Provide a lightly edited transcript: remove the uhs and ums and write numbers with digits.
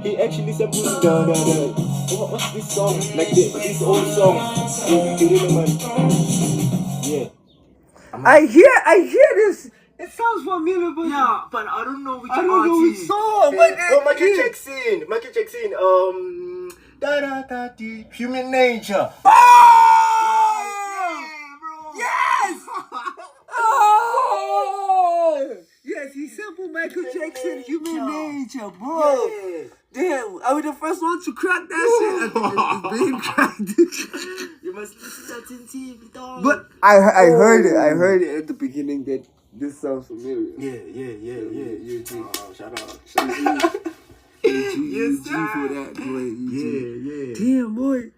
he actually sampled what's this song? Like this old song. Yeah. I hear this. It sounds familiar, but but I don't know which I don't know which song. But Michael Jackson. Da da da di, Human Nature. Oh! Yeah, bro. Yes! Oh! Yes, he sampled Michael Jackson, Human Nature, bro. Yeah. Damn, are we the first one to crack that shit? I think it's being cracked. You must listen to that in TV, dog. But I heard it at the beginning that this sounds familiar. Yeah. Shout out. Yes, for that, boy. Yeah. Damn, boy.